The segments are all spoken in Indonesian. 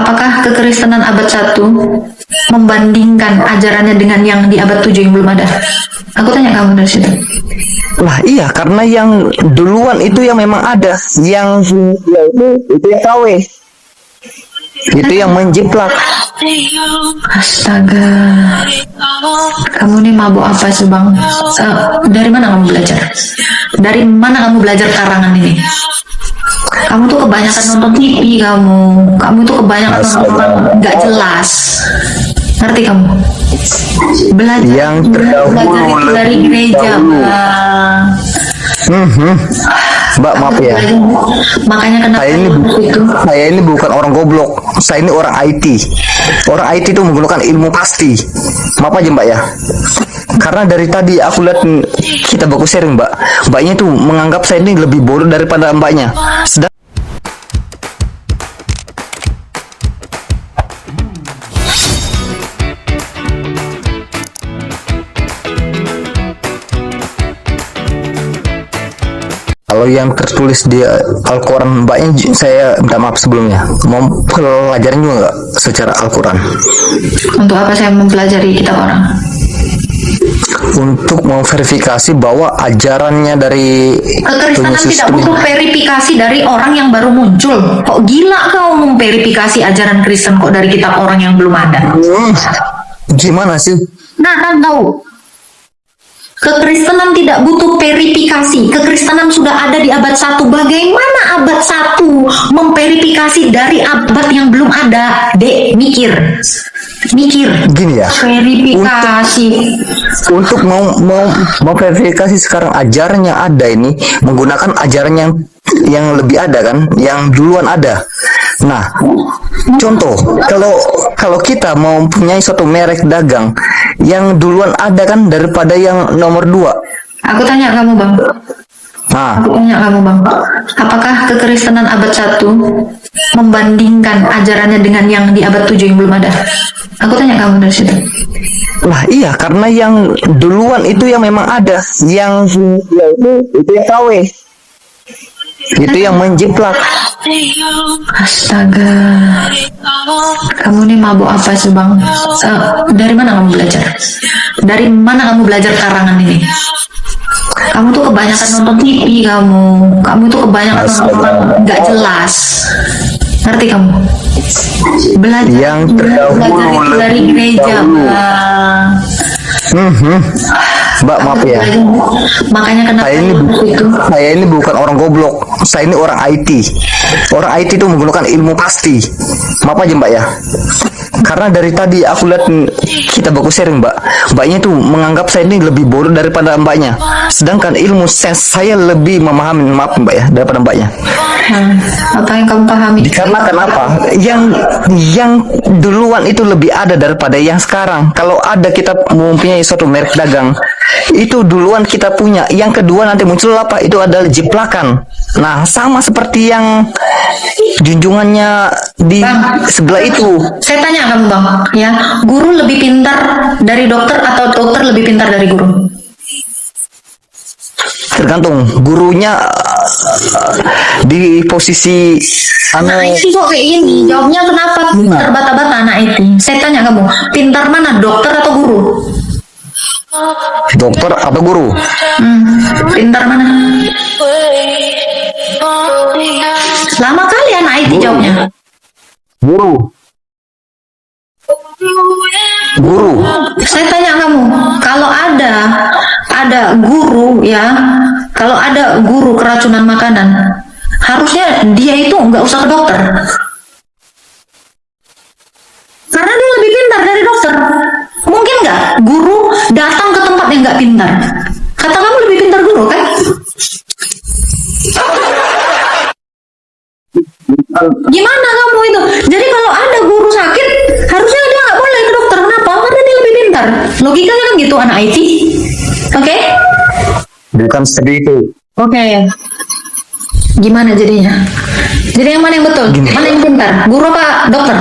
Apakah kekristenan abad 1 membandingkan ajarannya dengan yang di abad 7 yang belum ada? Aku tanya kamu dari situ. Lah iya, karena yang duluan itu yang memang ada, yang itu yang KW, itu yang menjiplak. Astaga, kamu nih mabuk apa sih bang? Dari mana kamu belajar? Dari mana kamu belajar karangan ini? Kamu tuh kebanyakan nonton TV kamu tuh kebanyakan nonton orang nggak jelas. Ngerti kamu? Belajar, Yang terdahulu belajar itu dari gereja, bang. Mbak, maaf ya. Makanya kenapa Saya ini bukan orang goblok. Saya ini orang IT. Orang IT itu menggunakan ilmu pasti. Maaf aja Mbak ya. Karena dari tadi aku lihat kita baku sharing Mbak. Mbaknya itu menganggap saya ini lebih bodoh daripada Mbaknya. Kalau yang tertulis di Al-Quran Mbaknya, saya minta maaf sebelumnya. Mau pelajarin juga nggak secara Al-Quran? Untuk apa saya mempelajari kitab orang? Untuk memverifikasi bahwa ajarannya dari Kekristenan tidak butuh verifikasi dari orang yang baru muncul. Kok gila kau memverifikasi ajaran Kristen kok dari kitab orang yang belum ada? Gimana sih? Nah, kan tahu. Kekristenan tidak butuh verifikasi. Kekristenan sudah ada di abad 1. Bagaimana abad 1 memverifikasi dari abad yang belum ada? Dek, mikir. Gini ya. Verifikasi. Untuk mau verifikasi sekarang ajaran yang ada ini menggunakan ajaran yang lebih ada kan, yang duluan ada. Nah, contoh kalau kita mau mempunyai suatu merek dagang yang duluan ada kan daripada yang nomor 2. Aku tanya kamu bang. Nah, Aku tanya kamu bang. Apakah kekristenan abad 1 membandingkan ajarannya dengan yang di abad 7 yang belum ada? Aku tanya kamu dari situ. lah iya, karena yang duluan itu yang memang ada, yang itu yang KW, itu yang menjiplak. Astaga, kamu nih mabuk apa sih bang? Dari mana kamu belajar? Dari mana kamu belajar karangan ini? Kamu tuh kebanyakan nonton TV kamu tuh kebanyakan nonton orang nggak jelas. Ngerti kamu? Belajar, Yang belajar itu dari gereja, bang. Mbak, maaf ya. Makanya kenapa Saya ini bukan orang goblok. Saya ini orang IT. Orang IT itu menggunakan ilmu pasti. Maaf aja Mbak ya. Karena dari tadi aku lihat kita baku sharing Mbak. Mbaknya itu menganggap saya ini lebih bodoh daripada Mbaknya. Sedangkan ilmu saya lebih memahami, maaf Mbak ya, daripada Mbaknya. Apa yang kamu pahami? Dikarenakan apa? Yang duluan itu lebih ada daripada yang sekarang. Kalau ada kita mempunyai suatu merek dagang, itu duluan kita punya. Yang kedua nanti muncul apa? Itu adalah jiplakan. Nah, sama seperti yang junjungannya di sebelah itu. Saya tanya kamu bang, ya, guru lebih pintar dari dokter atau dokter lebih pintar dari guru? Tergantung gurunya di posisi Anak IT kok kayak gini? Jawabnya kenapa terbata-bata anak IT? Saya tanya kamu, pintar mana, dokter atau guru? dokter atau guru. Pintar mana? Lama kali anak IT jawabnya. Guru. Saya tanya kamu, kalau ada guru ya, kalau ada guru keracunan makanan, harusnya dia itu nggak usah ke dokter, karena dia lebih pintar dari dokter. Mungkin nggak guru datang ke tempat yang nggak pintar? Kata kamu lebih pintar guru kan? Gimana kamu itu? Jadi kalau ada guru sakit, harusnya dia nggak boleh ke dokter. Kenapa? Karena dia lebih pintar. Logikanya kan gitu anak IT. Oke? Bukan seperti itu. Oke. Gimana jadinya? Jadi yang mana yang betul? Mana yang pintar? Guru apa dokter?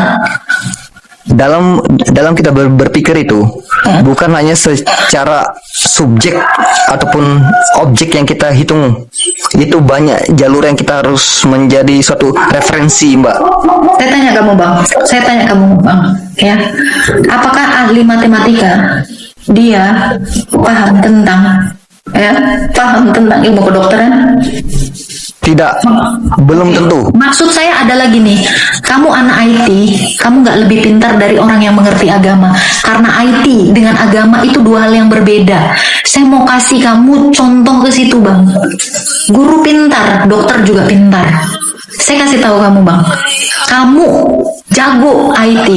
Dalam kita berpikir itu bukan hanya secara subjek ataupun objek yang kita hitung. Itu banyak jalur yang kita harus menjadi suatu referensi, Mbak. Saya tanya kamu bang, ya, apakah ahli matematika dia paham tentang ilmu kedokteran? Tidak, belum tentu. Maksud saya adalah gini, kamu anak IT, kamu nggak lebih pintar dari orang yang mengerti agama. Karena IT dengan agama itu dua hal yang berbeda. Saya mau kasih kamu contoh ke situ bang. Guru pintar, dokter juga pintar. Saya kasih tahu kamu bang, kamu jago IT,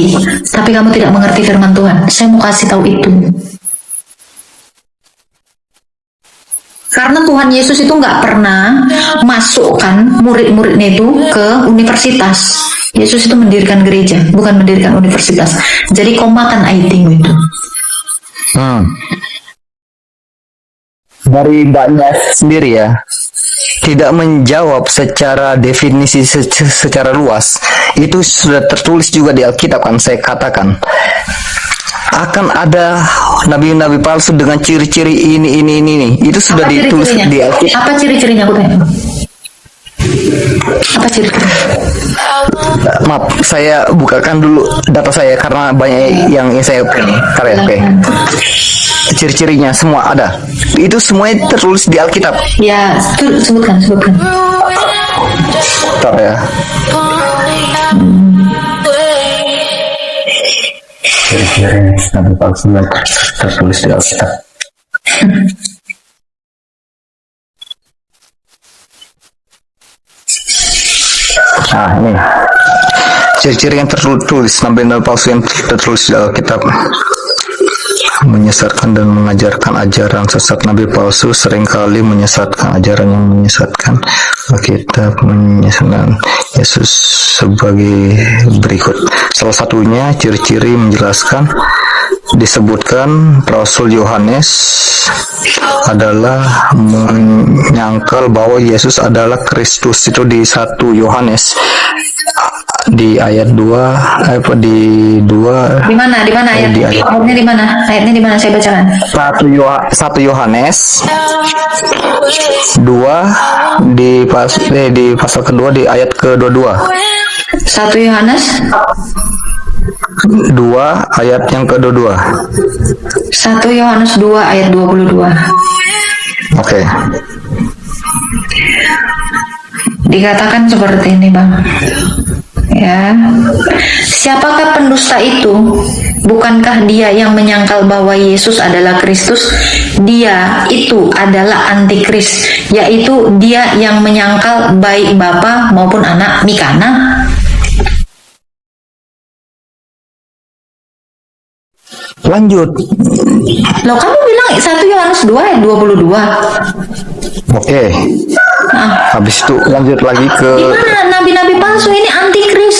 tapi kamu tidak mengerti firman Tuhan. Saya mau kasih tahu itu. Karena Tuhan Yesus itu nggak pernah masukkan murid-muridnya itu ke universitas. Yesus itu mendirikan gereja, bukan mendirikan universitas. Jadi kau makan IT itu. Dari Mbaknya sendiri ya, tidak menjawab secara definisi secara luas. Itu sudah tertulis juga di Alkitab kan, saya katakan. Akan ada nabi-nabi palsu dengan ciri-ciri ini. Itu sudah ditulis di Alkitab. Apa ciri-cirinya aku tanya? Apa ciri-cirinya? Maaf, saya bukakan dulu data saya karena banyak yang saya karya. Oke. Ciri-cirinya semua ada. Itu semuanya tertulis di Alkitab. Ya, sebutkan. Bentar ya. Ciri-ciri nabi palsu yang tertulis di Alkitab. Nah, ini ciri-ciri yang tertulis nabi-nabi palsu yang tertulis di Alkitab. Menyesatkan dan mengajarkan ajaran sesat. Nabi palsu seringkali menyesatkan ajaran yang menyesatkan. Alkitab menyesatkan Yesus sebagai berikut. Salah satunya ciri-ciri menjelaskan disebutkan Rasul Yohanes adalah menyangkal bahwa Yesus adalah Kristus. Itu di 1 Yohanes di ayat 2 di 2 di mana ayatnya di mana saya bacakan 1 Yohanes 2 di pasal kedua di ayat ke-22. 1 Yohanes 2 ayat yang ke-22. 1 Yohanes 2 ayat 22. Oke. Dikatakan seperti ini bang, ya, siapakah pendusta itu? Bukankah dia yang menyangkal bahwa Yesus adalah Kristus? Dia itu adalah antikris, yaitu dia yang menyangkal baik Bapa maupun Anak. Mikana. Lanjut. Loh, kamu bilang 1 Yohanes 2 ayat 22. Oke. Nah, Habis itu lanjut lagi ke di mana nabi-nabi palsu ini antikris?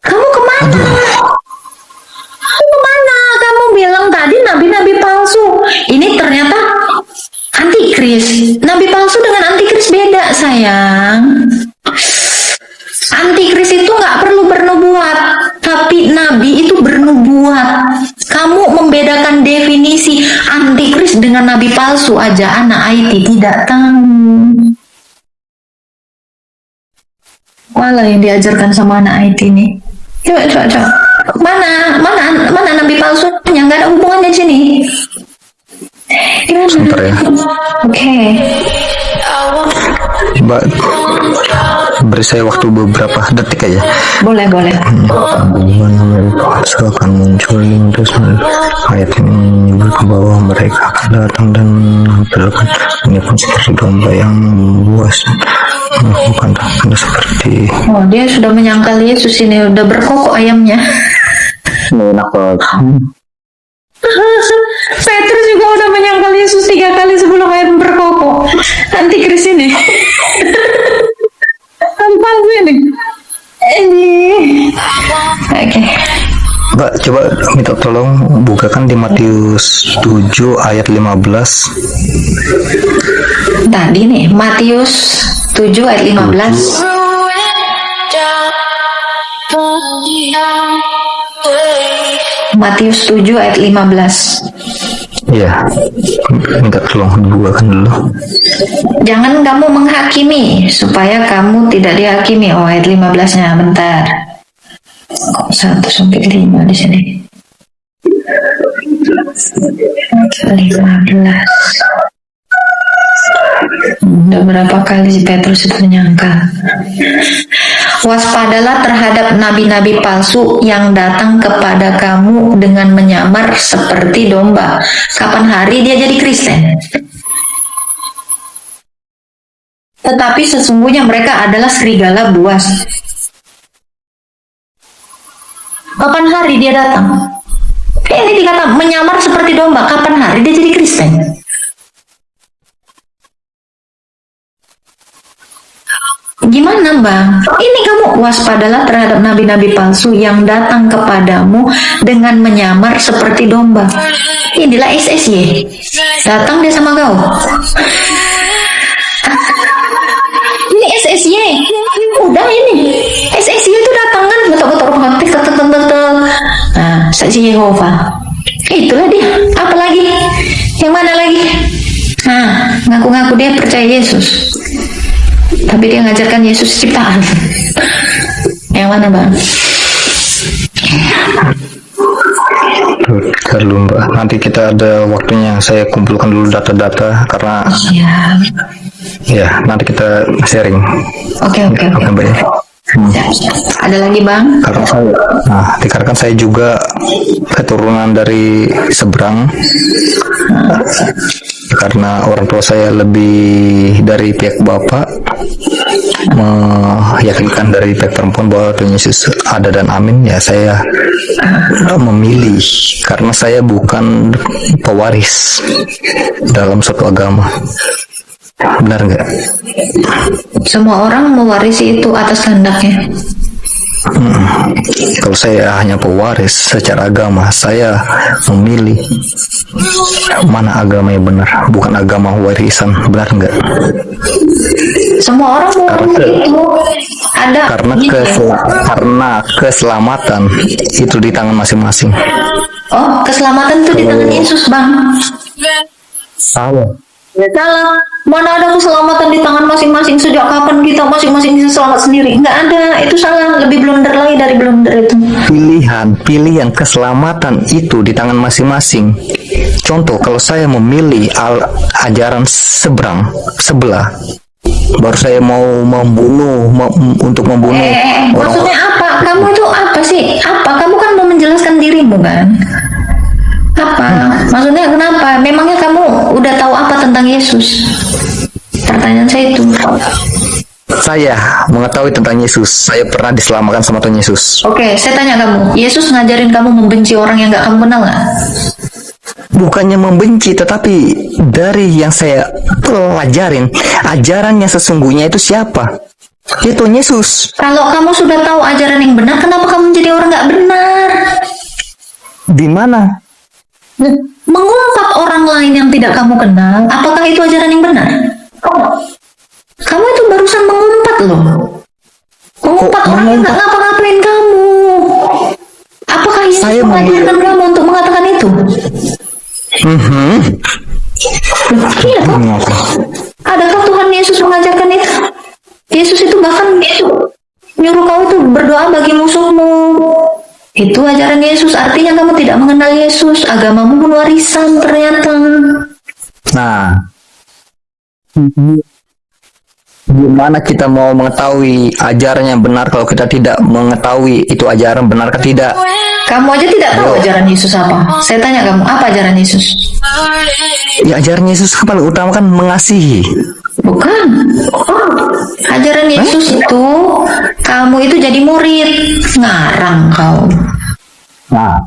Kamu kemana? Kamu bilang tadi nabi-nabi palsu. Ini ternyata antikris. Nabi palsu dengan antikris beda, sayang. Antikris itu nggak perlu bernubuat, tapi nabi itu bernubuat. Kamu membedakan definisi antikris dengan nabi palsu aja, anak IT tidak tahu. Malah yang diajarkan sama anak IT ini. Coba. Mana nabi palsunya? Nggak ada hubungannya di sini. Gimana? sebentar ya. Oke. Coba beri saya waktu beberapa detik aja. Boleh. Hubungan mereka akan muncul terus ayat ini menyebutkan bahwa mereka akan datang dan menghampirkan ini pun seperti domba yang buas melakukan tanda seperti Dia sudah menyangkal Yesus ini, udah berkokok ayamnya. enak banget. Petrus juga udah menyangkal Yesus 3 kali sebelum ayam berkokok. Antikris ini. Palsu ini. Oke. Mbak, coba minta tolong bukakan di Matius 7 ayat 15. Tadi nih, Matius 7 ayat 15. Matius 7 ayat 15. Iya, minta tolong dibukakan dulu. Jangan kamu menghakimi supaya kamu tidak dihakimi. Oh, ayat 15-nya bentar. Kok 1 sampai 5 di sini? 15. Udah berapa kali si Petrus itu menyangkal. Waspadalah terhadap nabi-nabi palsu yang datang kepada kamu dengan menyamar seperti domba. Kapan hari dia jadi Kristen? Tetapi sesungguhnya mereka adalah serigala buas. Kapan hari dia datang? Ini dikata menyamar seperti domba. Kapan hari dia jadi Kristen? Gimana bang? Ini kamu waspadalah terhadap nabi-nabi palsu yang datang kepadamu dengan menyamar seperti domba. Inilah SSY. Datang dia sama kau. Ini SSY. Udah ini. SSY itu datang kan betul-betul romantis. Nah, saksi Yehova. Itulah dia. Apa lagi? Yang mana lagi? Nah, ngaku-ngaku dia percaya Yesus. Tapi dia ngajarkan Yesus ciptaan. Yang mana bang? Dulu Mbak, nanti kita ada waktunya. Saya kumpulkan dulu data-data karena ya nanti kita sharing. Oke Mbak ya. Ada lagi bang? Dikarenakan saya juga keturunan dari seberang, karena orang tua saya lebih dari pihak bapak meyakinkan dari pihak perempuan bahwa Tuhan Yesus ada dan amin. Ya saya memilih karena saya bukan pewaris dalam suatu agama. Benar nggak? Semua orang mewarisi itu atas kehendaknya. Kalau saya hanya pewaris secara agama, saya memilih mana agama yang benar, bukan agama warisan. Benar nggak? Semua orang mewarisi itu ada. Karena keselamatan itu di tangan masing-masing. Oh, keselamatan itu di tangan Yesus bang. Salah. Ya salah. Mana ada keselamatan di tangan masing-masing? Sejak kapan kita masing-masing bisa selamat sendiri? Nggak ada. Itu salah. Lebih blunder lagi dari blunder itu. Pilihan keselamatan itu di tangan masing-masing. Contoh, kalau saya memilih ajaran sebelah, baru saya mau untuk membunuh orang. Maksudnya apa? Kamu itu apa sih? Apa? Kamu kan mau menjelaskan dirimu kan? Apa? Maksudnya kenapa? Memangnya kamu udah tahu apa tentang Yesus? Pertanyaan saya itu. Saya mengetahui tentang Yesus. Saya pernah diselamatkan sama Tuhan Yesus. Oke, saya tanya kamu. Yesus ngajarin kamu membenci orang yang gak kamu kenal nggak? Bukannya membenci, tetapi dari yang saya pelajarin, ajaran yang sesungguhnya itu siapa? Ya Tuhan Yesus. Kalau kamu sudah tahu ajaran yang benar, kenapa kamu jadi orang gak benar? Di mana? Mengungkap orang lain yang tidak kamu kenal, apakah itu ajaran yang benar? Kamu itu barusan mengumpat loh. Mengumpat orang yang gak ngapa-ngapain kamu. Apakah Yesus mengajarkan kamu untuk mengatakan itu? Iya toh? Adakah Tuhan Yesus mengajarkan itu? Yesus itu bahkan nyuruh kau itu berdoa bagi musuhmu. Itu ajaran Yesus. Artinya kamu tidak mengenal Yesus. Agamamu pun warisan ternyata. Nah, gimana kita mau mengetahui ajaran yang benar kalau kita tidak mengetahui itu ajaran benar atau tidak? Kamu aja tidak tahu ajaran Yesus apa. Saya tanya kamu, apa ajaran Yesus? Ya ajaran Yesus kan paling utama kan mengasihi. Bukan. Ajaran Yesus itu kamu itu jadi murid. Ngarang kau. Nah,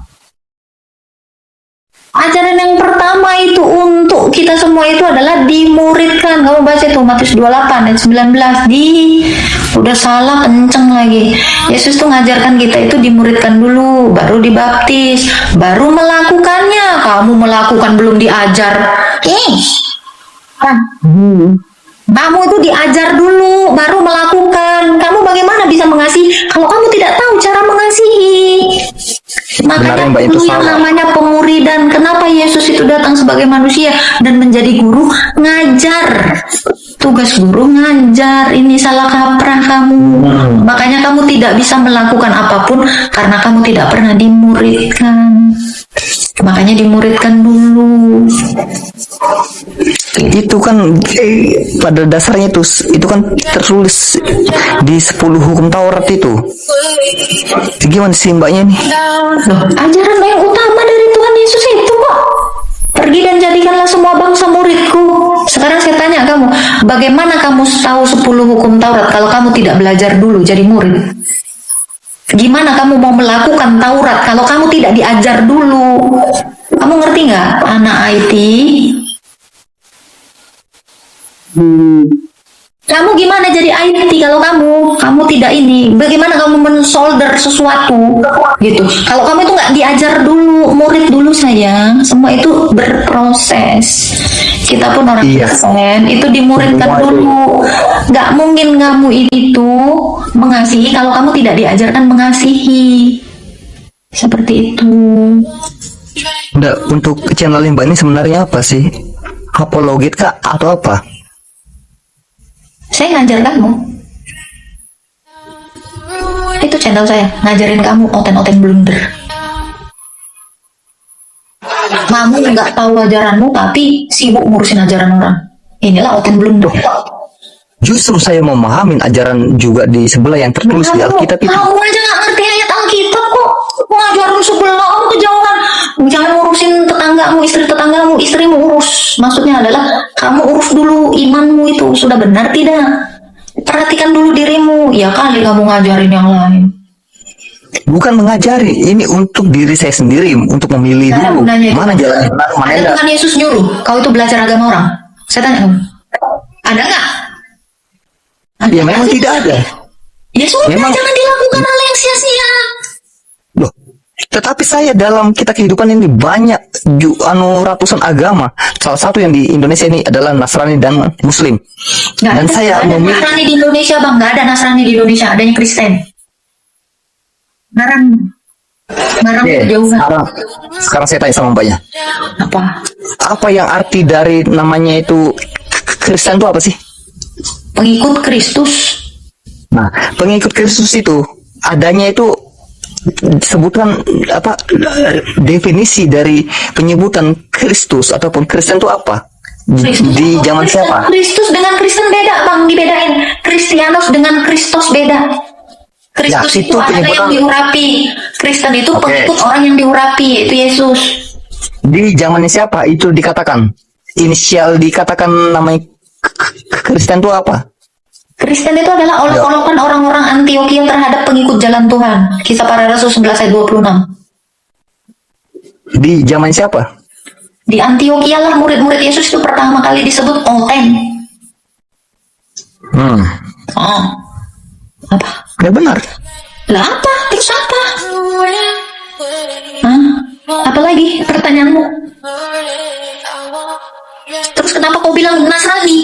ajaran yang pertama itu untuk kita semua itu adalah dimuridkan. Kamu baca itu Matius 28 dan 19. Udah salah kenceng lagi. Yesus tuh ngajarkan kita itu dimuridkan dulu, baru dibaptis, baru melakukannya. Kamu melakukan belum diajar. Kamu itu diajar dulu, baru melakukan. Kamu bagaimana bisa mengasihi kalau kamu tidak tahu cara mengasihi? Makanya Mbak, itu yang salah. namanya pengurus pemuridan. Kenapa Yesus itu datang sebagai manusia dan menjadi guru? Ngajar. Tugas guru ngajar. Ini salah kaprah kamu. Makanya kamu tidak bisa melakukan apapun karena kamu tidak pernah dimuridkan. Makanya dimuridkan dulu. Itu kan pada dasarnya itu kan tertulis di 10 hukum Taurat itu. Gimana sih mbaknya nih? Loh, ajaran yang utama dari Tuhan Yesus itu kok. Pergi dan jadikanlah semua bangsa muridku. Sekarang saya tanya kamu, bagaimana kamu tahu 10 hukum Taurat kalau kamu tidak belajar dulu jadi murid? Gimana kamu mau melakukan Taurat kalau kamu tidak diajar dulu? Kamu ngerti nggak, anak IT? Kamu gimana jadi IT kalau kamu tidak ini? Bagaimana kamu mensolder sesuatu gitu? Kalau kamu itu nggak diajar dulu, murid dulu sayang. Semua itu berproses. Kita pun orang Kristen itu dimuridkan dulu. Nggak mungkin kamu itu mengasihi kalau kamu tidak diajarkan mengasihi. Seperti itu. Nggak, untuk channel mbak ini sebenarnya apa sih? Apologet kah atau apa? Saya ngajar kamu. Itu channel saya, ngajarin kamu oten-oten blunder. Kamu nggak tahu ajaranmu tapi sibuk ngurusin ajaran orang. Inilah oten blunder. Justru saya memahamin ajaran juga di sebelah yang tertulis di Alkitab itu. Kamu aja nggak ngerti ayat Alkitab kok. Ngajarin sebelah kamu kejauhan. Jangan ngurusin tetanggamu, istri tetanggamu, istrimu urus. Maksudnya adalah kamu urus dulu imanmu itu sudah benar tidak? Perhatikan dulu dirimu. Ya kali kamu ngajarin yang lain. Bukan mengajari, ini untuk diri saya sendiri, untuk memilih dulu mana jalan yang benar, mana ada enggak. Tuhan Yesus nyuruh kau itu belajar agama orang. Saya tanya kamu, ada nggak? Ya memang tidak ada. Ya sudah, Memang- jangan dilakukan hal yang sia-sia. Loh, tetapi saya dalam kita kehidupan ini banyak ratusan agama. Salah satu yang di Indonesia ini adalah Nasrani dan Muslim. Nggak Dan ada, saya nggak ada memilih Nasrani di Indonesia bang, nggak ada Nasrani di Indonesia, adanya Kristen. Ngarang Oke, kejauhan. sekarang saya tanya sama mbaknya. Apa? Apa yang arti dari namanya itu Kristen itu apa sih? Pengikut Kristus. Nah, pengikut Kristus itu adanya itu sebutkan apa definisi dari penyebutan Kristus ataupun Kristen itu apa? Di zaman siapa? Kristus dengan Kristen beda bang, dibedain. Kristianos dengan Kristus beda. Kristus Ya, itu itu adalah yang penyebutan- diurapi. Kristen itu Oke. pengikut orang yang diurapi, itu Yesus. Di zamannya siapa itu dikatakan? Inisial dikatakan namanya Kristen itu apa? Kristen itu adalah olok-olokan orang-orang Antioquia terhadap pengikut jalan Tuhan. Kisah Para Rasul 11 ayat 26. Di zaman siapa? Di Antioquia lah murid-murid Yesus itu pertama kali disebut oten. Oh. Apa? Ya benar. Lah apa? Terus apa? Hah? Apa lagi pertanyaanmu? Terus kenapa kau bilang Nasrani?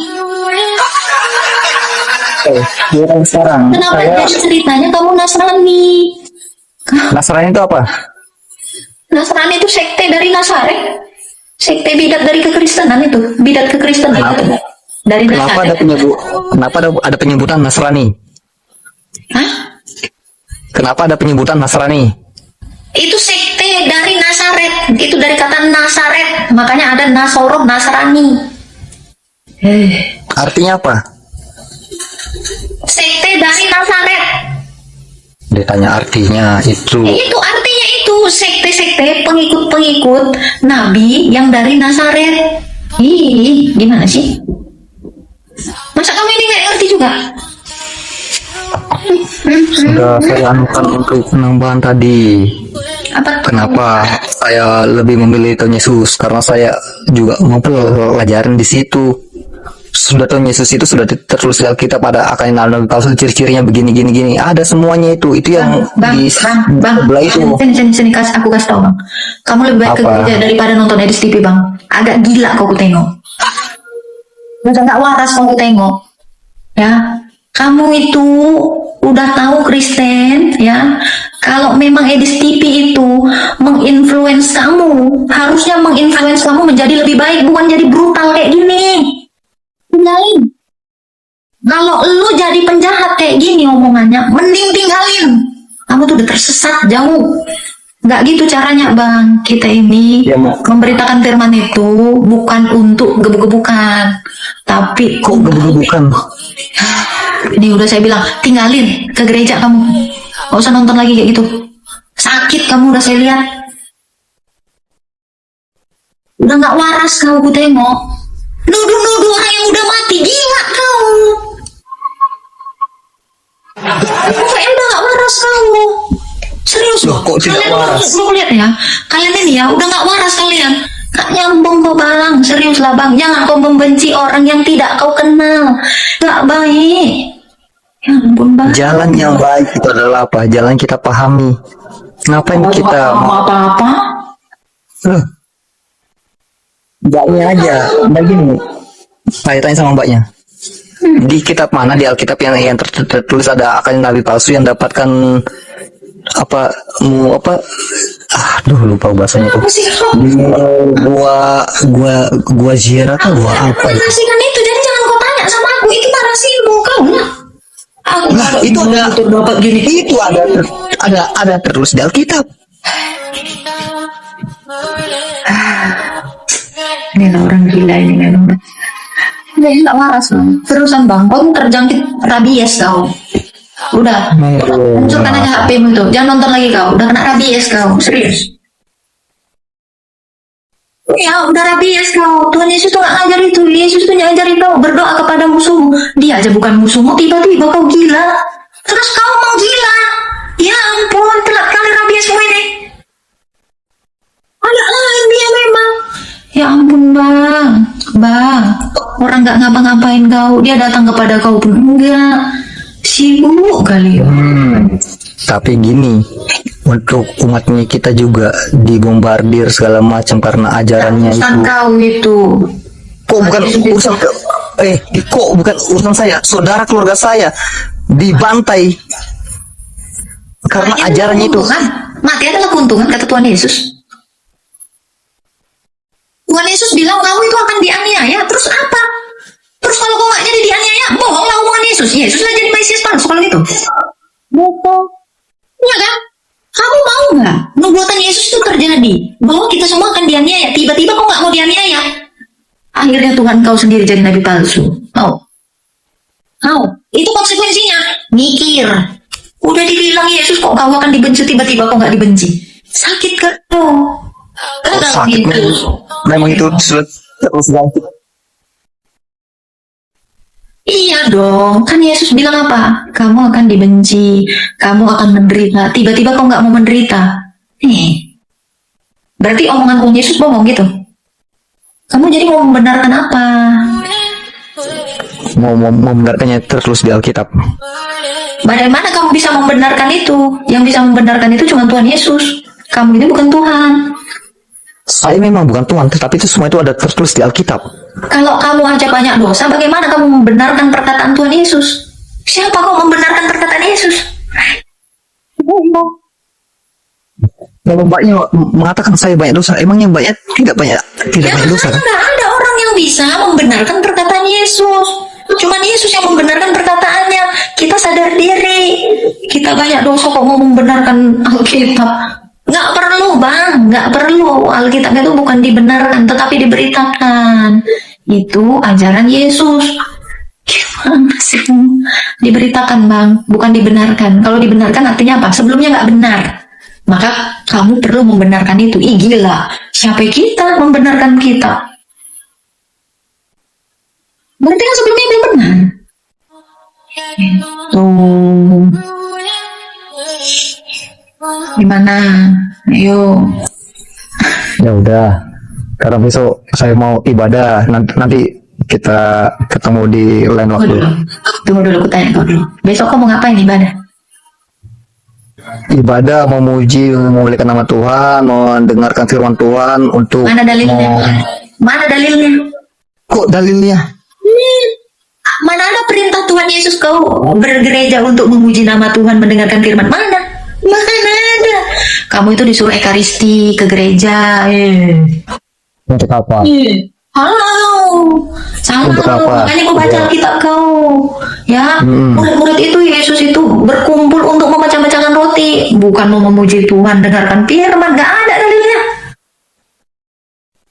Sekarang Kenapa jadi ceritanya kamu Nasrani? Nasrani itu apa? Nasrani itu sekte dari Nazaret. Sekte bidat dari kekristenan itu. Bidat kekristenan Kenapa? itu. Dari Kenapa ada Nazaret. kenapa ada penyebutan Nasrani? Hah? Kenapa ada penyebutan Nasrani? Itu sekte dari Nazaret. Itu dari kata Nazaret. Makanya ada Nasoroh, Nasrani. Artinya apa? Sekte dari Nazaret. Ditanya artinya itu. Itu artinya itu sekte-sekte pengikut-pengikut Nabi yang dari Nazaret. Ih, gimana sih? Masa kamu ini nggak ngerti juga? Sudah saya anukan untuk penambahan tadi. Apa? Kenapa saya lebih memilih Tuhan Yesus? Karena saya juga mau pelajarin di situ. Sudah Tuhan Yesus itu sudah tertulis di Alkitab, pada akan nabi palsu, ciri-cirinya begini gini gini. Ada semuanya itu. Itu yang di sebelah itu. Sini, aku kasih tau bang. Kamu lebih baik ke Apa? gereja daripada nonton Edis TV bang. Agak gila kau tengok. Udah nggak waras kau tengok. Ya, kamu itu udah tahu Kristen ya. Kalau memang Edis TV itu menginfluence kamu. Harusnya menginfluence kamu menjadi lebih baik, bukan jadi brutal kayak gini. Tinggalin. Kalau lu jadi penjahat kayak gini omongannya, mending tinggalin. Kamu tuh udah tersesat jauh. Nggak gitu caranya, Bang. Kita ini Ya, Ma. memberitakan firman itu bukan untuk gebuk-gebukan, tapi Kok gebuk-gebukan? ini udah saya bilang, tinggalin ke gereja kamu. Gak usah nonton lagi kayak gitu. Sakit kamu udah saya lihat. Udah nggak waras kau, ku tengok. Nuduh-nuduh orang yang udah mati, gila kau. Pokoknya udah nggak waras kamu. Serius Loh, kok tidak kalian waras? Lu lihat ya, kalian ini ya udah nggak waras kalian. Gak nyambung kok bang, serius lah bang. Jangan kau membenci orang yang tidak kau kenal. Gak baik. Ya ampun bang. Jalan yang baik itu adalah apa? Jalan kita pahami. Ngapain kita apa-apa? Loh. Mbaknya aja, begini. Saya tanya sama mbaknya. Di kitab mana di Alkitab yang tertulis ada akan nabi palsu yang dapatkan apa aduh lupa bahasanya tuh. Apa sih kau? Gua ziarah atau gua apa ya? Narasikan itu, jadi jangan kau tanya sama aku. Itu narasimu kau lah. Aku Nah, kalau itu ada dapat gini. itu ada tertulis di Alkitab. Ini lah orang gila ini memang. Nggak waras loh. Terusan bang, kau terjangkit rabies kau. Udah, hancurkan aja HP-mu itu. Jangan nonton lagi kau. Udah kena rabies kau, serius. Ya, udah rabies kau. Tuhan Yesus tuh nggak ngajar itu. Yesus tuh ngajarin kau berdoa kepada musuhmu. Dia aja bukan musuhmu, tiba-tiba kau gila. Terus kau mau gila. Ya ampun, telat kali rabiesmu ini. Ada lain dia memang. Ya ampun bang, orang nggak ngapa-ngapain kau, dia datang kepada kau pun enggak, sibuk kali ya. Tapi gini, untuk umatnya kita juga dibombardir segala macam karena ajarannya Urusan itu. kau itu. Kok bukan urusan kok bukan urusan saya, saudara keluarga saya dibantai karena Mati ajarannya itu. keuntungan. Mati adalah keuntungan kata Tuhan Yesus. Tuhan Yesus bilang kamu itu akan dianiaya. Terus apa? Terus kalau kau nggak jadi dianiaya, bohonglah omongan Yesus. Yesus lah jadi Mesias palsu kalau gitu. Bohong. Iya kan? Kamu mau nggak nubuatan Yesus itu terjadi? Bahwa kita semua akan dianiaya. Tiba-tiba kau nggak mau dianiaya. Akhirnya Tuhan kau sendiri jadi nabi palsu. Mau? Itu konsekuensinya. Mikir. Udah dibilang Yesus kok kau akan dibenci, tiba-tiba kau nggak dibenci. Sakit kan kau? Kagak Sakit gitu. memang itu sudah terus ganti. Iya dong, kan Yesus bilang apa? Kamu akan dibenci, kamu akan menderita. Tiba-tiba kau nggak mau menderita. Berarti omongan Tuhan Yesus bohong gitu. Kamu jadi mau membenarkan apa? Mau membenarkannya tertulis di Alkitab. Bagaimana kamu bisa membenarkan itu? Yang bisa membenarkan itu cuma Tuhan Yesus. Kamu ini bukan Tuhan. Saya memang bukan Tuhan, tetapi itu semua itu ada tertulis di Alkitab. Kalau kamu aja banyak dosa, bagaimana kamu membenarkan perkataan Tuhan Yesus? Siapa kau membenarkan perkataan Yesus? Kalau mbaknya mengatakan saya banyak dosa, emangnya mbaknya tidak banyak dosa kan? Nggak ada orang yang bisa membenarkan perkataan Yesus. Cuman Yesus yang membenarkan perkataannya. Kita sadar diri. Kita banyak dosa kok mau membenarkan Alkitab. Nggak perlu bang, nggak perlu. Alkitab itu bukan dibenarkan, tetapi diberitakan. Itu ajaran Yesus. Gimana sih? Diberitakan bang, bukan dibenarkan. Kalau dibenarkan artinya apa? Sebelumnya nggak benar. Maka kamu perlu membenarkan itu. Ih gila, siapa kita membenarkan kita? Berarti kan sebelumnya belum benar. Tuh. Gimana? Ayo. Ya udah. Karena besok saya mau ibadah, nanti kita ketemu di lain waktu. Tunggu dulu, aku tanya kau dulu. Besok kau mau ngapain ibadah? Ibadah memuji, memuliakan nama Tuhan, mendengarkan firman Tuhan untuk Mana dalilnya? Mana dalilnya? Kok dalilnya? Mana ada perintah Tuhan Yesus kau bergereja untuk memuji nama Tuhan, mendengarkan firman? Mana? Mana ada. Kamu itu disuruh ekaristi ke gereja. Untuk apa? Halo, salah. Untuk apa? Makanya kau baca Ya. Alkitab kau. Ya, Mm-mm. murid-murid itu Yesus itu berkumpul untuk memecah-mecahkan roti, bukan mau memuji Tuhan, dengarkan firman. Gak ada dalilnya.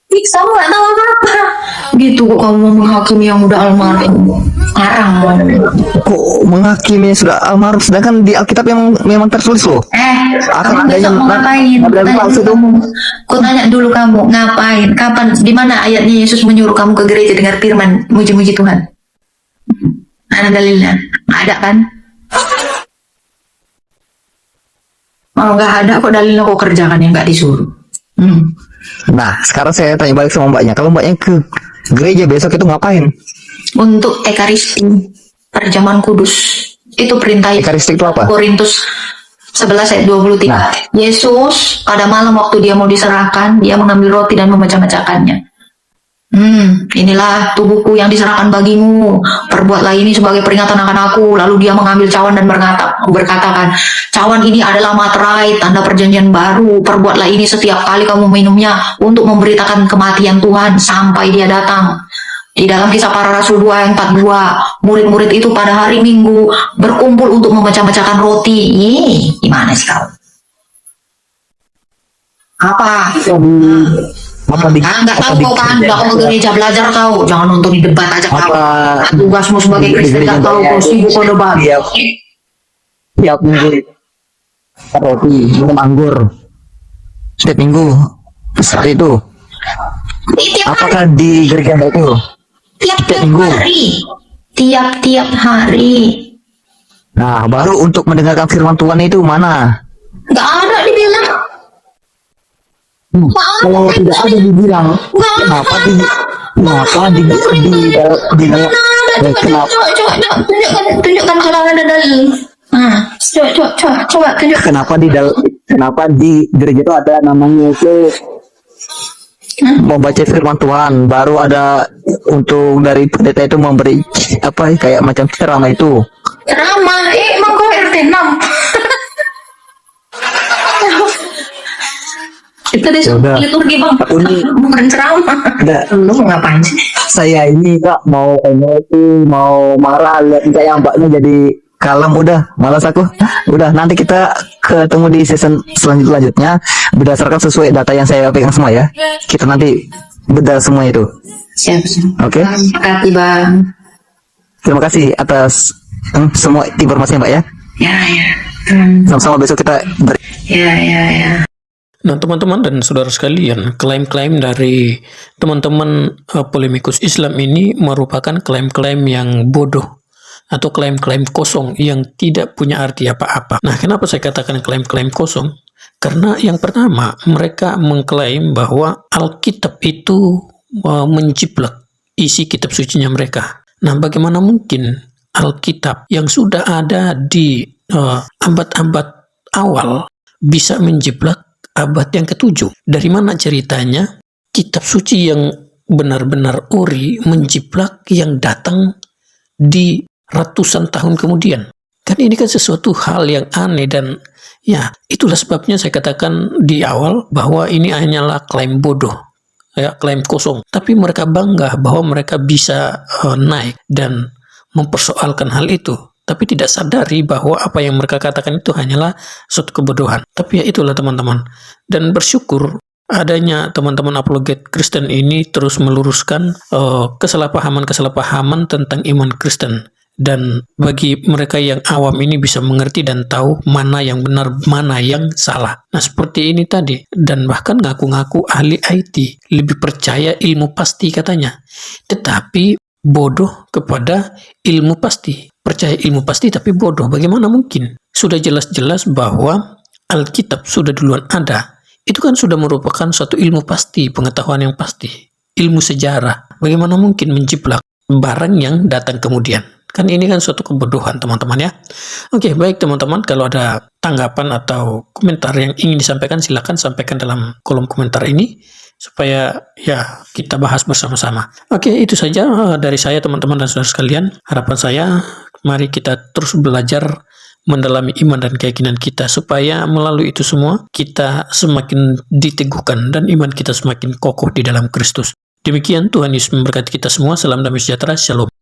Ih, kamu gak tahu apa-apa. Gitu kok kamu mau menghakimi yang udah almarhum. Haram. Kok menghakimi yang sudah almarhum, sedangkan di Alkitab yang memang tertulis loh. Kamu ada besok yang mau ngapain? ada yang palsu tuh. Ku tanya dulu kamu ngapain? Kapan? Di mana ayatnya Yesus menyuruh kamu ke gereja dengar firman, muji-muji Tuhan? Ada dalilnya? Nggak ada kan? Oh, nggak ada kok dalilnya, kok kerjakan yang nggak disuruh. Nah, sekarang saya tanya balik sama mbaknya. Kalau mbaknya ke gereja besok itu ngapain? Untuk ekaristi perjamuan kudus itu perintah Ekaristi itu apa? Korintus 11 ayat 23. Nah. Yesus pada malam waktu dia mau diserahkan, dia mengambil roti dan memecah-mecahkannya. Inilah tubuhku yang diserahkan bagimu. Perbuatlah ini sebagai peringatan akan aku. Lalu dia mengambil cawan dan berkatakan, cawan ini adalah materai, tanda perjanjian baru. Perbuatlah ini setiap kali kamu minumnya untuk memberitakan kematian Tuhan sampai dia datang. Di dalam Kisah Para Rasul 2 ayat 42, murid-murid itu pada hari Minggu berkumpul untuk memecah-mecahkan roti. Gimana sih kau? Apa? Nggak tahu kau kan, udah kau ke gereja belajar kau, jangan nonton di debat aja kau. Tugasmu sebagai Kristen nggak tahu kau sibuk kau debat. Tiap minggu roti, minum anggur. Setiap minggu seperti itu. Apakah di gereja itu? Tiap-tiap minggu? hari. Tiap-tiap hari. Nah, baru untuk mendengarkan firman Tuhan itu mana? Nggak ada dibilang. Kalau tidak ada dibilang, kenapa di kenapa? Tunjukkan kalau ada dalil. Coba tunjuk. Kenapa di gereja itu ada namanya itu membaca firman Tuhan, baru ada untuk dari pendeta itu memberi apa kayak macam ceramah itu. Ceramah, emang kau RT 6. Itu deh liturgi bang, bukan ceramah. Lu mau ngapain sih? Saya ini kak mau marah lihat kayak mbaknya jadi kalem, udah malas aku. Udah, nanti kita ketemu di season selanjutnya berdasarkan sesuai data yang saya pegang semua ya. Kita nanti bedah semua itu. Siap. Oke. Terima kasih bang. Terima kasih atas semua informasinya mbak ya. Ya. Sama-sama, besok kita Ya. Nah, teman-teman dan saudara sekalian, klaim-klaim dari teman-teman polemikus Islam ini merupakan klaim-klaim yang bodoh atau klaim-klaim kosong yang tidak punya arti apa-apa. Nah, kenapa saya katakan klaim-klaim kosong? Karena yang pertama, mereka mengklaim bahwa Alkitab itu menjiplak isi kitab sucinya mereka. Nah, bagaimana mungkin Alkitab yang sudah ada di abad-abad awal bisa menjiplak abad yang ke-7. Dari mana ceritanya kitab suci yang benar-benar ori menjiplak yang datang di ratusan tahun kemudian? Kan ini kan sesuatu hal yang aneh, dan ya itulah sebabnya saya katakan di awal bahwa ini hanyalah klaim bodoh, ya, klaim kosong. Tapi mereka bangga bahwa mereka bisa naik dan mempersoalkan hal itu, tapi tidak sadari bahwa apa yang mereka katakan itu hanyalah suatu kebodohan. Tapi ya itulah teman-teman. Dan bersyukur adanya teman-teman apologet Kristen ini terus meluruskan kesalahpahaman-kesalahpahaman tentang iman Kristen. Dan bagi mereka yang awam ini bisa mengerti dan tahu mana yang benar, mana yang salah. Nah, seperti ini tadi. Dan bahkan ngaku-ngaku ahli IT, lebih percaya ilmu pasti katanya. Tetapi bodoh kepada ilmu pasti. Percaya ilmu pasti tapi bodoh. Bagaimana mungkin? Sudah jelas-jelas bahwa Alkitab sudah duluan ada. Itu kan sudah merupakan suatu ilmu pasti, pengetahuan yang pasti. Ilmu sejarah. Bagaimana mungkin menjiplak barang yang datang kemudian? Kan ini kan suatu kebodohan teman-teman ya. Oke, baik teman-teman, kalau ada tanggapan atau komentar yang ingin disampaikan silakan sampaikan dalam kolom komentar ini supaya ya kita bahas bersama-sama. Oke, itu saja dari saya teman-teman dan saudara sekalian. Harapan saya mari kita terus belajar mendalami iman dan keyakinan kita, supaya melalui itu semua kita semakin diteguhkan dan iman kita semakin kokoh di dalam Kristus. Demikian, Tuhan Yesus memberkati kita semua. Salam damai sejahtera. Shalom.